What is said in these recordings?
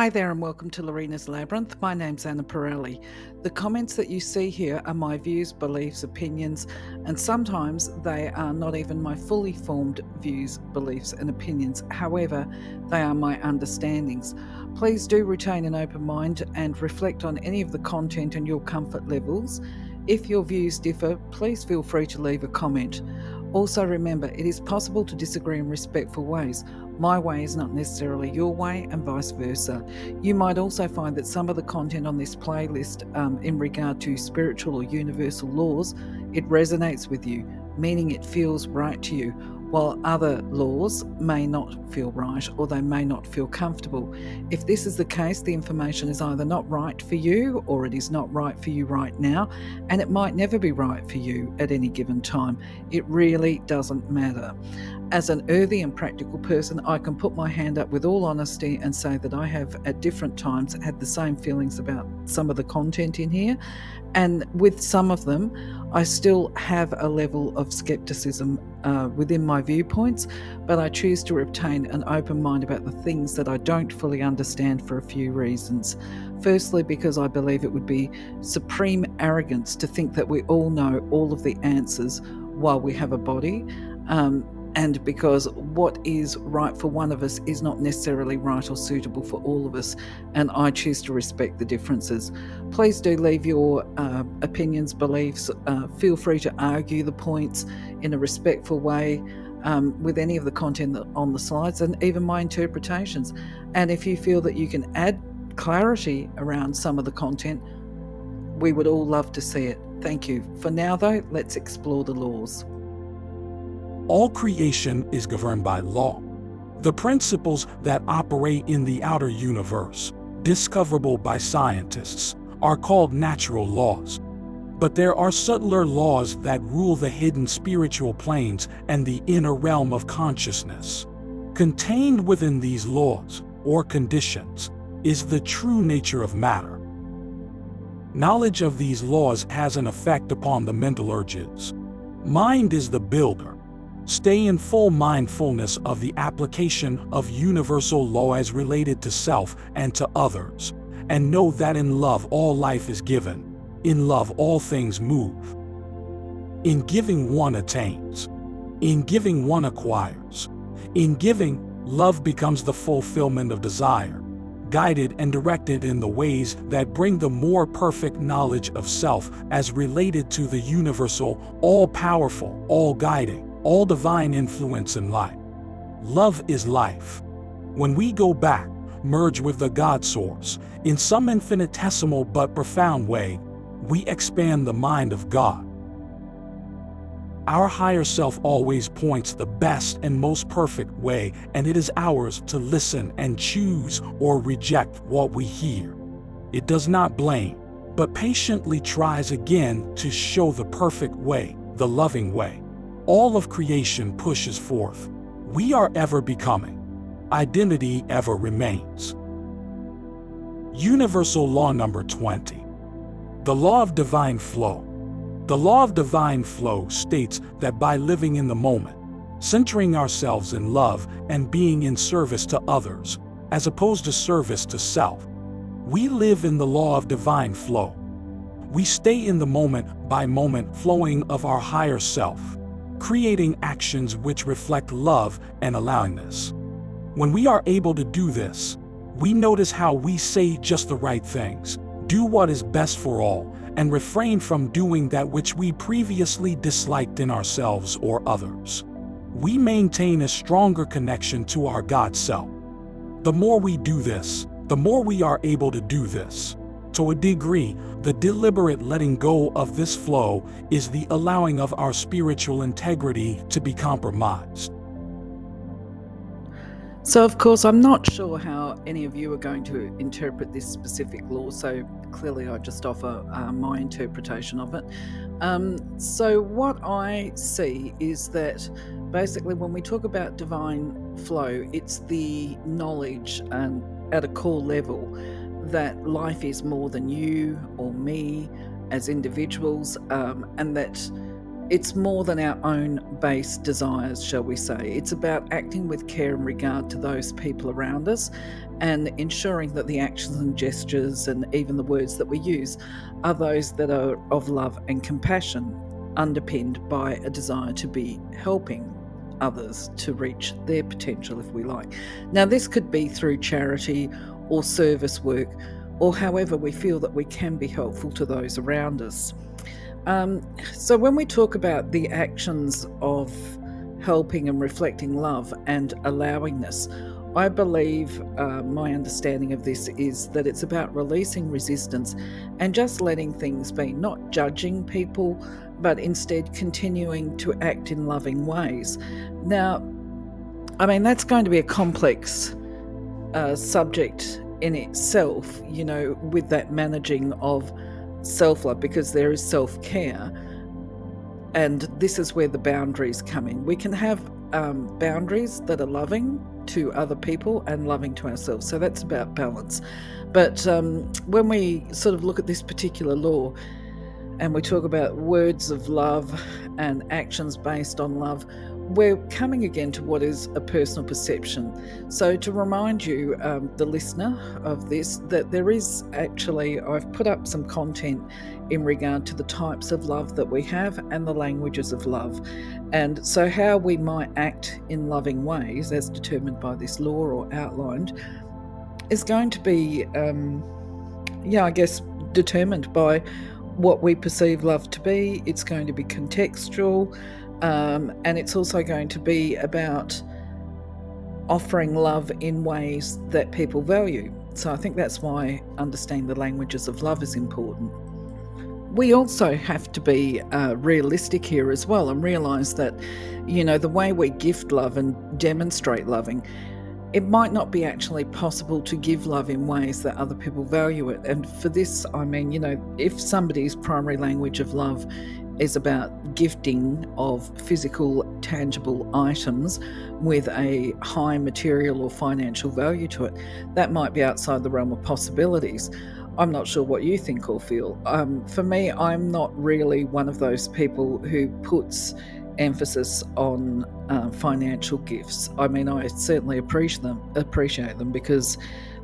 Hi there and welcome to Lorena's Labyrinth. My name's Anna Pirelli. The comments that you see here are my views, beliefs, opinions, and sometimes they are not even my fully formed views, beliefs, and opinions. However, they are my understandings. Please do retain an open mind and reflect on any of the content and your comfort levels. If your views differ, please feel free to leave a comment. Also remember, it is possible to disagree in respectful ways. My way is not necessarily your way and vice versa. You might also find that some of the content on this playlist in regard to spiritual or universal laws, it resonates with you, meaning it feels right to you, while other laws may not feel right or they may not feel comfortable. If this is the case, the information is either not right for you or it is not right for you right now, and it might never be right for you at any given time. It really doesn't matter. As an earthy and practical person, I can put my hand up with all honesty and say that I have at different times had the same feelings about some of the content in here. And with some of them, I still have a level of skepticism within my viewpoints, but I choose to retain an open mind about the things that I don't fully understand for a few reasons. Firstly, because I believe it would be supreme arrogance to think that we all know all of the answers while we have a body. And because what is right for one of us is not necessarily right or suitable for all of us, and I choose to respect the differences. Please do leave your opinions, beliefs. Feel free to argue the points in a respectful way with any of the content on the slides and even my interpretations. And if you feel that you can add clarity around some of the content, we would all love to see it. Thank you. For now, though, let's explore the laws. All creation is governed by law. The principles that operate in the outer universe, discoverable by scientists, are called natural laws. But there are subtler laws that rule the hidden spiritual planes and the inner realm of consciousness. Contained within these laws, or conditions, is the true nature of matter. Knowledge of these laws has an effect upon the mental urges. Mind is the builder. Stay in full mindfulness of the application of universal law as related to self and to others, and know that in love all life is given, in love all things move. In giving one attains, in giving one acquires, in giving, love becomes the fulfillment of desire, guided and directed in the ways that bring the more perfect knowledge of self as related to the universal, all-powerful, all-guiding, all divine influence in life. Love is life. When we go back, merge with the God source, in some infinitesimal but profound way, we expand the mind of God. Our higher self always points the best and most perfect way, and it is ours to listen and choose or reject what we hear. It does not blame, but patiently tries again to show the perfect way, the loving way. All of creation pushes forth. We are ever becoming. Identity ever remains. Universal law number 20. The law of divine flow. The law of divine flow states that by living in the moment, centering ourselves in love and being in service to others, as opposed to service to self, we live in the law of divine flow. We stay in the moment by moment flowing of our higher self, creating actions which reflect love and allowingness. When we are able to do this, we notice how we say just the right things, do what is best for all, and refrain from doing that which we previously disliked in ourselves or others. We maintain a stronger connection to our God self. The more we do this, the more we are able to do this. To a degree, the deliberate letting go of this flow is the allowing of our spiritual integrity to be compromised. So, of course, I'm not sure how any of you are going to interpret this specific law, so clearly I just offer my interpretation of it. So what I see is that basically when we talk about divine flow, it's the knowledge and at a core level that life is more than you or me as individuals, and that it's more than our own base desires, shall we say. It's about acting with care and regard to those people around us and ensuring that the actions and gestures and even the words that we use are those that are of love and compassion, underpinned by a desire to be helping others to reach their potential, if we like. Now, this could be through charity or service work, or however we feel that we can be helpful to those around us. So when we talk about the actions of helping and reflecting love and allowingness, I believe my understanding of this is that it's about releasing resistance and just letting things be, not judging people, but instead continuing to act in loving ways. Now, I mean, that's going to be a complex subject in itself, with that managing of self-love, because there is self-care, and this is where the boundaries come in. We can have boundaries that are loving to other people and loving to ourselves, so that's about balance. But when we sort of look at this particular law and we talk about words of love and actions based on love, we're coming again to what is a personal perception. So to remind you, the listener, of this, that there is actually, I've put up some content in regard to the types of love that we have and the languages of love. And so how we might act in loving ways as determined by this law or outlined is going to be, determined by what we perceive love to be. It's going to be contextual. And it's also going to be about offering love in ways that people value. So I think that's why understanding the languages of love is important. We also have to be realistic here as well and realise that, the way we gift love and demonstrate loving, it might not be actually possible to give love in ways that other people value it. And for this, I mean, if somebody's primary language of love is about gifting of physical, tangible items with a high material or financial value to it, that might be outside the realm of possibilities. I'm not sure what you think or feel. For me, I'm not really one of those people who puts emphasis on financial gifts. I mean, I certainly appreciate them because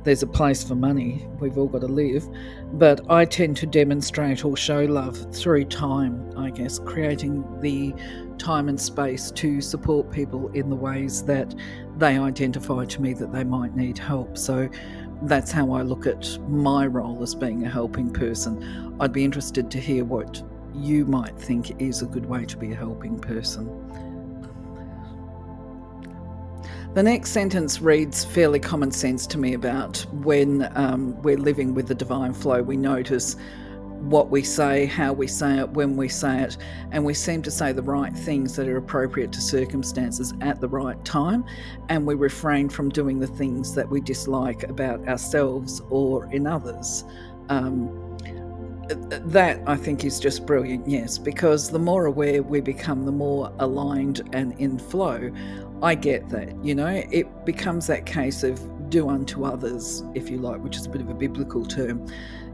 there's a place for money. We've all got to live. But I tend to demonstrate or show love through time, I guess, creating the time and space to support people in the ways that they identify to me that they might need help. So that's how I look at my role as being a helping person. I'd be interested to hear what you might think is a good way to be a helping person. The next sentence reads fairly common sense to me about when we're living with the divine flow. We notice what we say, how we say it, when we say it, and we seem to say the right things that are appropriate to circumstances at the right time, and we refrain from doing the things that we dislike about ourselves or in others. That, I think, is just brilliant, yes, because the more aware we become, the more aligned and in flow. I get that, it becomes that case of do unto others, if you like, which is a bit of a biblical term.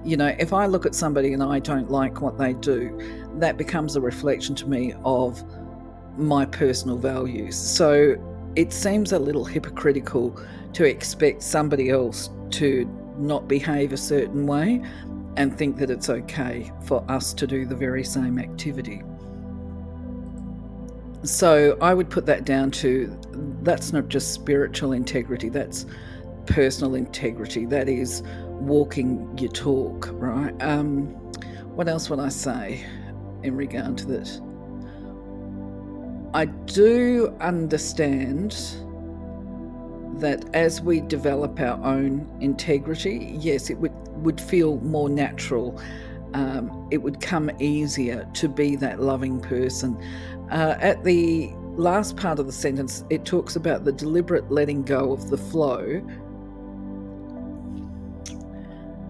If I look at somebody and I don't like what they do, that becomes a reflection to me of my personal values. So it seems a little hypocritical to expect somebody else to not behave a certain way and think that it's okay for us to do the very same activity. So I would put that down to, that's not just spiritual integrity, that's personal integrity. That is walking your talk, right? What else would I say in regard to that? I do understand that as we develop our own integrity, yes, it would feel more natural. It would come easier to be that loving person. At the last part of the sentence, it talks about the deliberate letting go of the flow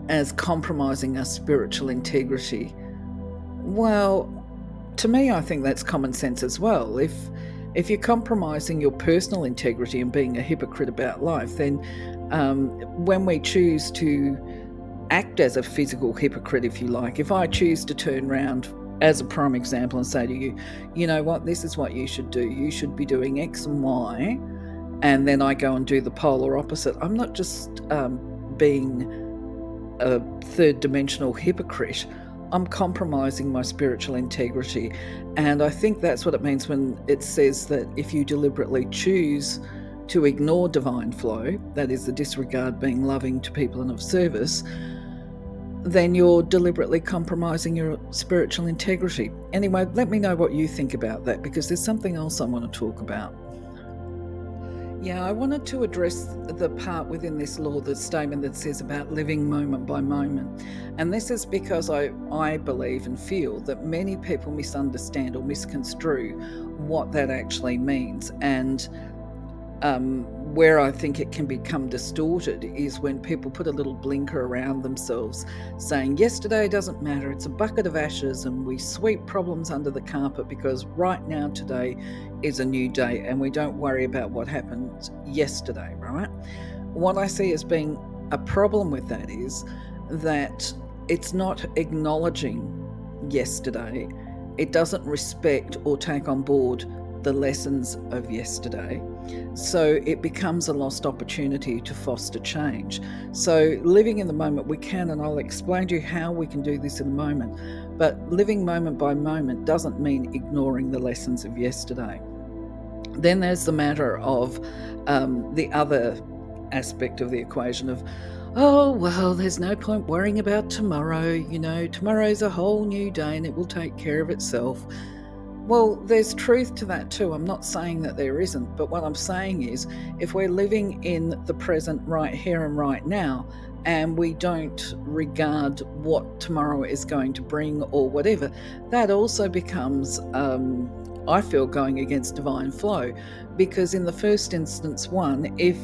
as compromising our spiritual integrity. Well, to me, I think that's common sense as well. If you're compromising your personal integrity and being a hypocrite about life, then when we choose to act as a physical hypocrite, if you like, if I choose to turn around as a prime example and say to you, you know what, this is what you should do. You should be doing X and Y. And then I go and do the polar opposite. I'm not just being a third dimensional hypocrite. I'm compromising my spiritual integrity. And I think that's what it means when it says that if you deliberately choose to ignore divine flow, that is the disregard being loving to people and of service, then you're deliberately compromising your spiritual integrity. Anyway, let me know what you think about that, because there's something else I want to talk about. Yeah, I wanted to address the part within this law, the statement that says about living moment by moment. And this is because I believe and feel that many people misunderstand or misconstrue what that actually means. And where I think it can become distorted is when people put a little blinker around themselves saying, yesterday doesn't matter, it's a bucket of ashes, and we sweep problems under the carpet because right now, today is a new day, and we don't worry about what happened yesterday, right? What I see as being a problem with that is that it's not acknowledging yesterday. It doesn't respect or take on board the lessons of yesterday. So it becomes a lost opportunity to foster change. So living in the moment, we can, and I'll explain to you how we can do this in a moment, but living moment by moment doesn't mean ignoring the lessons of yesterday. Then there's the matter of the other aspect of the equation of, oh, well, there's no point worrying about tomorrow. You know, tomorrow's a whole new day and it will take care of itself. Well, there's truth to that too. I'm not saying that there isn't, but what I'm saying is if we're living in the present right here and right now, and we don't regard what tomorrow is going to bring or whatever, that also becomes, I feel, going against divine flow. Because in the first instance, if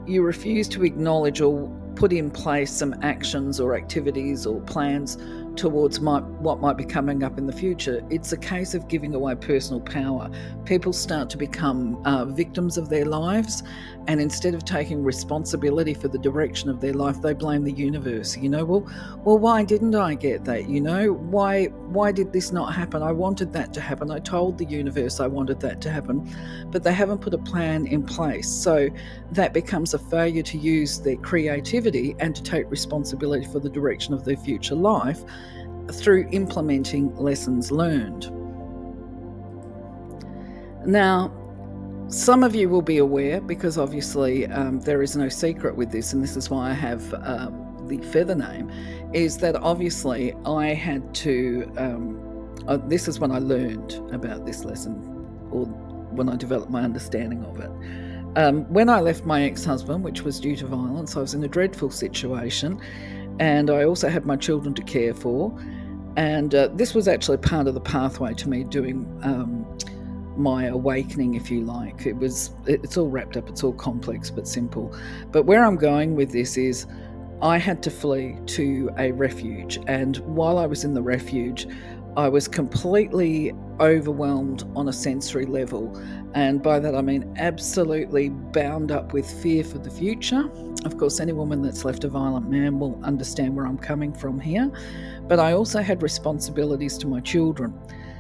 you refuse to acknowledge or put in place some actions or activities or plans towards what might be coming up in the future, it's a case of giving away personal power. People start to become victims of their lives, and instead of taking responsibility for the direction of their life, they blame the universe. You know, well, why didn't I get that? You know, why did this not happen? I wanted that to happen. I told the universe I wanted that to happen, but they haven't put a plan in place. So that becomes a failure to use their creativity and to take responsibility for the direction of their future life through implementing lessons learned. Now, some of you will be aware, because obviously there is no secret with this, and this is why I have the feather name, is that obviously I had to, this is when I learned about this lesson, or when I developed my understanding of it. When I left my ex-husband, which was due to violence, I was in a dreadful situation, and I also had my children to care for. And this was actually part of the pathway to me doing my awakening, if you like. It's all wrapped up, it's all complex but simple. But where I'm going with this is I had to flee to a refuge. And while I was in the refuge, I was completely overwhelmed on a sensory level. And by that I mean absolutely bound up with fear for the future. Of course, any woman that's left a violent man will understand where I'm coming from here. But I also had responsibilities to my children.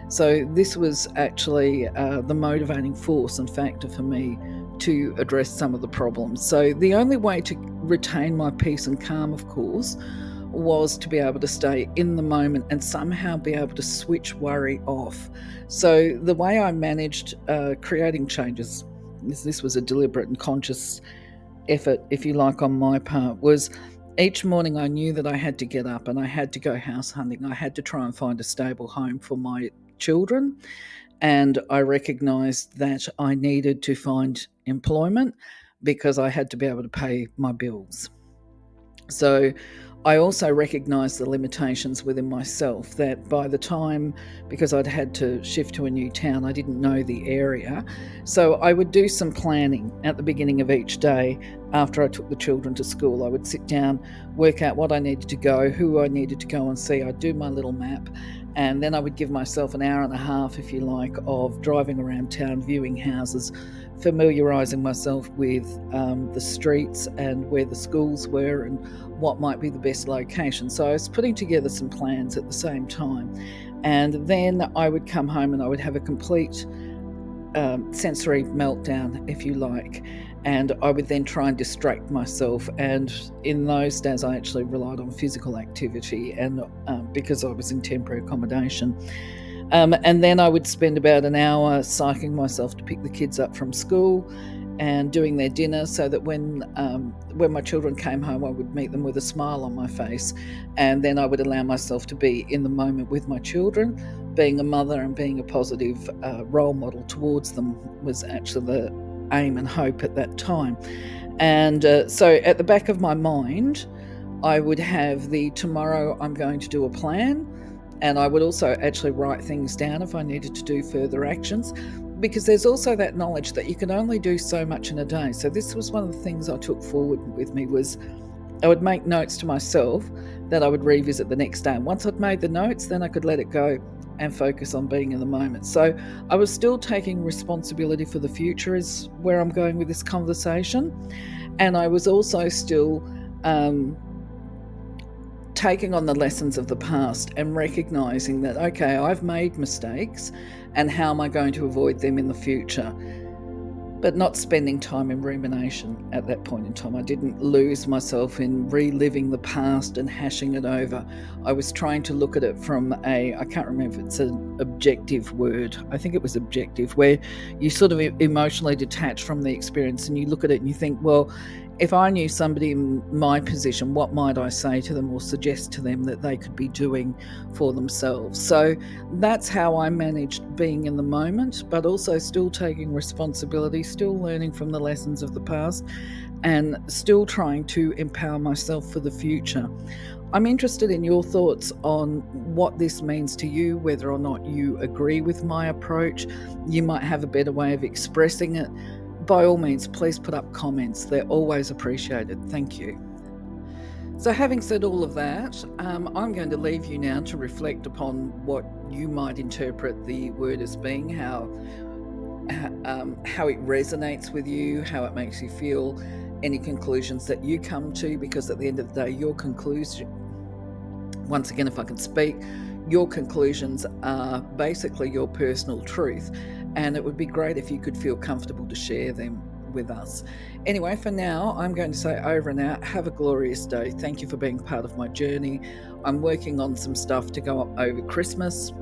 So this was actually the motivating force and factor for me to address some of the problems. So the only way to retain my peace and calm, of course, was to be able to stay in the moment and somehow be able to switch worry off. So the way I managed creating changes, this was a deliberate and conscious effort, if you like, on my part, was each morning I knew that I had to get up and I had to go house hunting. I had to try and find a stable home for my children, and I recognised that I needed to find employment because I had to be able to pay my bills. So I also recognised the limitations within myself, that by the time, because I'd had to shift to a new town, I didn't know the area. So I would do some planning at the beginning of each day after I took the children to school. I would sit down, work out what I needed to go, who I needed to go and see. I'd do my little map, and then I would give myself an hour and a half, if you like, of driving around town, viewing houses, familiarising myself with the streets and where the schools were and what might be the best location. So I was putting together some plans at the same time. And then I would come home and I would have a complete sensory meltdown, if you like, and I would then try and distract myself. And in those days, I actually relied on physical activity, and because I was in temporary accommodation. And then I would spend about an hour psyching myself to pick the kids up from school and doing their dinner, so that when my children came home, I would meet them with a smile on my face, and then I would allow myself to be in the moment with my children. Being a mother and being a positive role model towards them was actually the aim and hope at that time. And so at the back of my mind, I would have the tomorrow I'm going to do a plan, and I would also actually write things down if I needed to do further actions, because there's also that knowledge that you can only do so much in a day. So this was one of the things I took forward with me, was I would make notes to myself that I would revisit the next day. And once I'd made the notes, then I could let it go and focus on being in the moment. So I was still taking responsibility for the future, is where I'm going with this conversation. And I was also still taking on the lessons of the past and recognizing that, okay, I've made mistakes, and how am I going to avoid them in the future? But not spending time in rumination at that point in time. I didn't lose myself in reliving the past and hashing it over. I was trying to look at it from I can't remember if it's an objective word. I think it was objective, where you sort of emotionally detach from the experience and you look at it and you think, well, if I knew somebody in my position, what might I say to them or suggest to them that they could be doing for themselves? So that's how I managed being in the moment, but also still taking responsibility, still learning from the lessons of the past, and still trying to empower myself for the future. I'm interested in your thoughts on what this means to you, whether or not you agree with my approach. You might have a better way of expressing it. By all means, please put up comments. They're always appreciated. Thank you. So having said all of that, I'm going to leave you now to reflect upon what you might interpret the word as being, how it resonates with you, how it makes you feel, any conclusions that you come to, because at the end of the day, your conclusion, once again, if I can speak, your conclusions are basically your personal truth, and it would be great if you could feel comfortable to share them with us. Anyway, for now, I'm going to say over and out. Have a glorious day. Thank you for being part of my journey. I'm working on some stuff to go up over Christmas,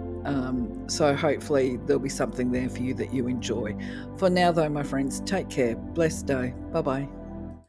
so hopefully there'll be something there for you that you enjoy. For now, though, my friends, take care. Blessed day. Bye-bye.